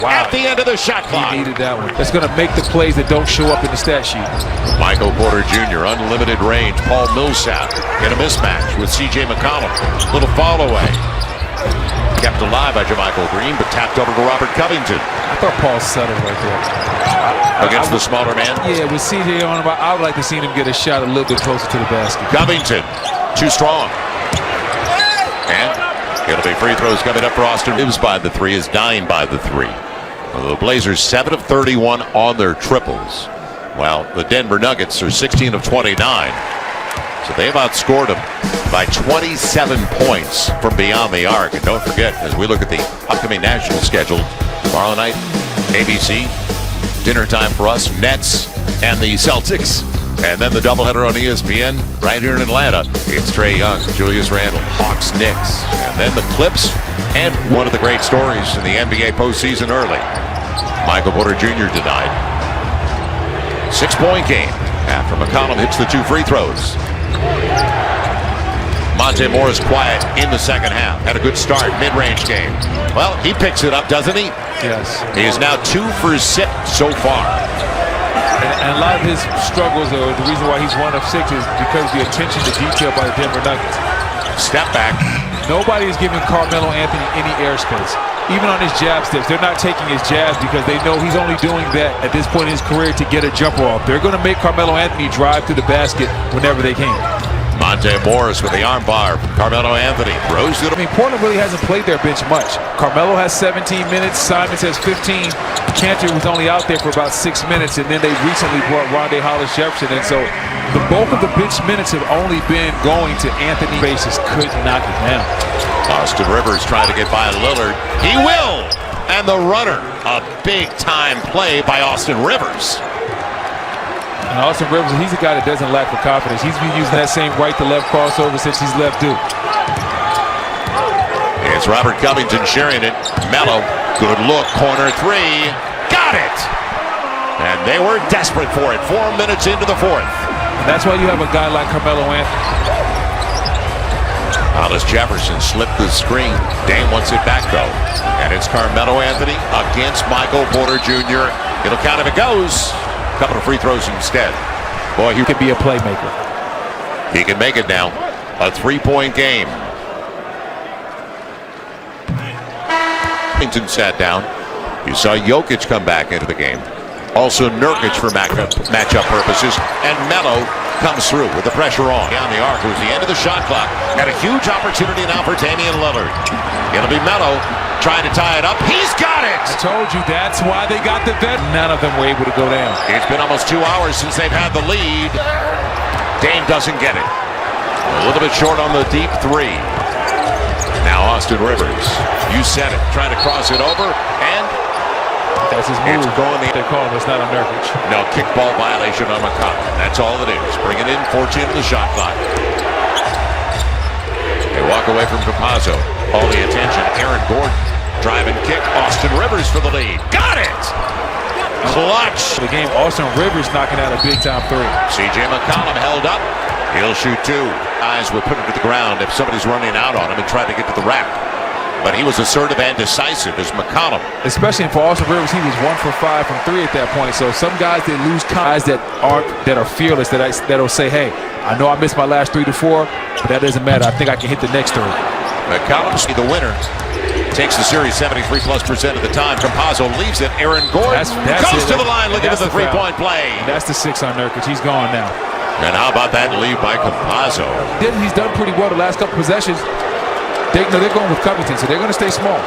Wow. At the end of the shot clock. He needed that one. That's going to make the plays that don't show up in the stat sheet. Michael Porter Jr., unlimited range. Paul Millsap in a mismatch with C.J. McCollum. Little fall away. Kept alive by JaMychal Green, but tapped over to Robert Covington. I thought Paul settled right there. Against the smaller man? Yeah, with C.J. on him, I would like to see him get a shot a little bit closer to the basket. Covington, too strong. And it'll be free throws coming up for Austin. Reeves by the three, is dying by the three. The Blazers 7 of 31 on their triples. While the Denver Nuggets are 16 of 29. So they've outscored them by 27 points from beyond the arc. And don't forget, as we look at the upcoming national schedule, tomorrow night, ABC, dinner time for us, Nets and the Celtics. And then the doubleheader on ESPN right here in Atlanta. It's Trae Young, Julius Randle, Hawks, Knicks. And then the Clips and one of the great stories in the NBA postseason early. Michael Porter Jr. denied. 6-point game after McCollum hits the 2 free throws. Monte Morris quiet in the second half. Had a good start, mid-range game. Well, he picks it up, doesn't he? Yes. He is now 2 for 6 so far. And a lot of his struggles, or the reason why he's 1 of 6, is because of the attention to detail by the Denver Nuggets. Step back. Nobody is giving Carmelo Anthony any airspace. Even on his jab steps, they're not taking his jabs because they know he's only doing that at this point in his career to get a jumper off. They're going to make Carmelo Anthony drive to the basket whenever they can. Monte Morris with the arm bar. Carmelo Anthony throws it. I mean, Portland really hasn't played their bench much. Carmelo has 17 minutes. Simons has 15. Cantor was only out there for about 6 minutes, and then they recently brought Rondae Hollis-Jefferson in. So the bulk of the bench minutes have only been going to Anthony. Basis couldn't knock it down. Austin Rivers trying to get by Lillard. He will! And the runner. A big-time play by Austin Rivers. And Austin Rivers, he's a guy that doesn't lack for confidence. He's been using that same right-to-left crossover since he's left Duke. It's Robert Covington sharing it. Melo, good look, corner 3. Got it! And they were desperate for it. 4 minutes into the 4th. And that's why you have a guy like Carmelo Anthony. Hollis Jefferson slipped the screen. Dame wants it back, though. And it's Carmelo Anthony against Michael Porter Jr. It'll count if it goes. Couple of free throws instead. Boy, he could be a playmaker. He can make it now. A 3-point game. Covington sat down. You saw Jokic come back into the game. Also Nurkic for matchup purposes. And Melo comes through with the pressure on. Down the arc was the end of the shot clock. Had a huge opportunity now for Damian Lillard. It'll be Melo trying to tie it up. He's got it! I told you, that's why they got the vet. None of them were able to go down. It's been almost 2 hours since they've had the lead. Dame doesn't get it. A little bit short on the deep 3. Now Austin Rivers. You said it. Trying to cross it over. And that's his move. It's going They call him. It's not a Nurkic. No, kickball violation on McCollum. That's all it is. Bring it in. 14 to the shot clock. They walk away from Campazzo. All the attention. Aaron Gordon. Drive and kick. Austin Rivers for the lead. Got it! Clutch. The game, Austin Rivers knocking out a big-time 3. C.J. McCollum held up. He'll shoot 2. Eyes would put it to the ground if somebody's running out on him and try to get to the rack. But he was assertive and decisive as McCollum. Especially for Austin Rivers, he was 1 for 5 from 3 at that point. So some guys that lose, guys that are fearless, that'll say, hey, I know I missed my last 3 to 4, but that doesn't matter. I think I can hit the next 3. McCollum, the winner, takes the series 73+% of the time. Campazzo leaves it. Aaron Gordon goes to the line looking at the 3-point play. And that's the 6 on Nurkic. He's gone now. And how about that lead by Campazzo? He's done pretty well the last couple possessions. They're going with Covington, so they're going to stay small.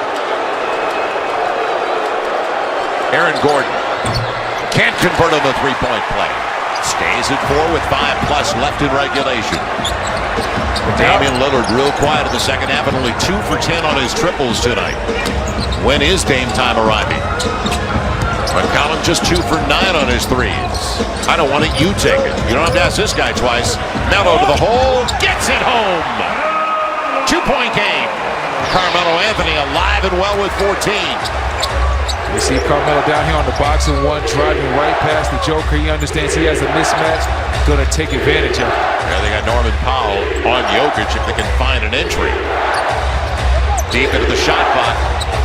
Aaron Gordon can't convert on the 3-point play. Stays at 4 with 5+ left in regulation. Damian Lillard real quiet in the second half and only 2 for 10 on his triples tonight. When is Dame time arriving? McCollum just 2 for 9 on his threes. I don't want it, you take it. You don't have to ask this guy twice. Melo to the hole, gets it home. 2-point game. Carmelo Anthony alive and well with 14. You see Carmelo down here on the box and 1, driving right past the Joker. He understands he has a mismatch. Going to take advantage of it. Yeah, they got Norman Powell on Jokic if they can find an entry. Deep into the shot clock.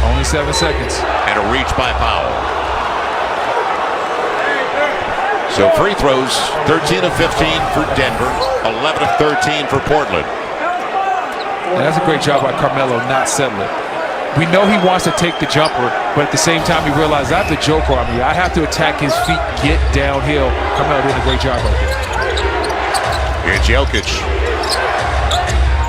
Only 7 seconds. And a reach by Powell. So free throws, 13 of 15 for Denver, 11 of 13 for Portland. And that's a great job by Carmelo not settling. We know he wants to take the jumper, but at the same time he realized I have the Joker on me. I have to attack his feet, get downhill. Carmelo did a great job right there. Here's Jokic.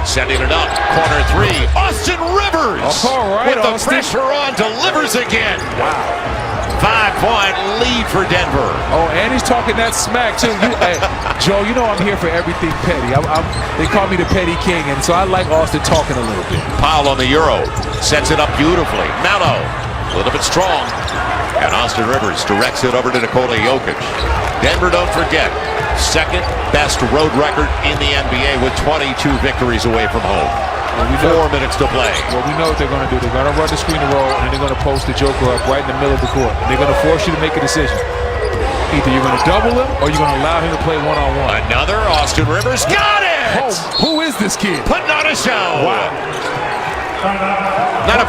Sending it up. Corner three. Austin Rivers. All right, with the Austin. pressure on, delivers again. Wow. 5-point lead for Denver. Oh, and he's talking that smack, too. Hey, Joe, you know I'm here for everything petty. They call me the petty king, and so I like Austin talking a little bit. Powell on the Euro. Sets it up beautifully. Melo, a little bit strong. And Austin Rivers directs it over to Nikola Jokic. Denver, don't forget, second best road record in the NBA with 22 victories away from home. 4 minutes to play. Well, we know what they're going to do. They're going to run the screen and roll, and they're going to post the Joker up right in the middle of the court. And they're going to force you to make a decision. Either you're going to double him, or you're going to allow him to play one-on-one. Another Austin Rivers. Got it! Oh, who is this kid? Putting on a show. Wow. Not a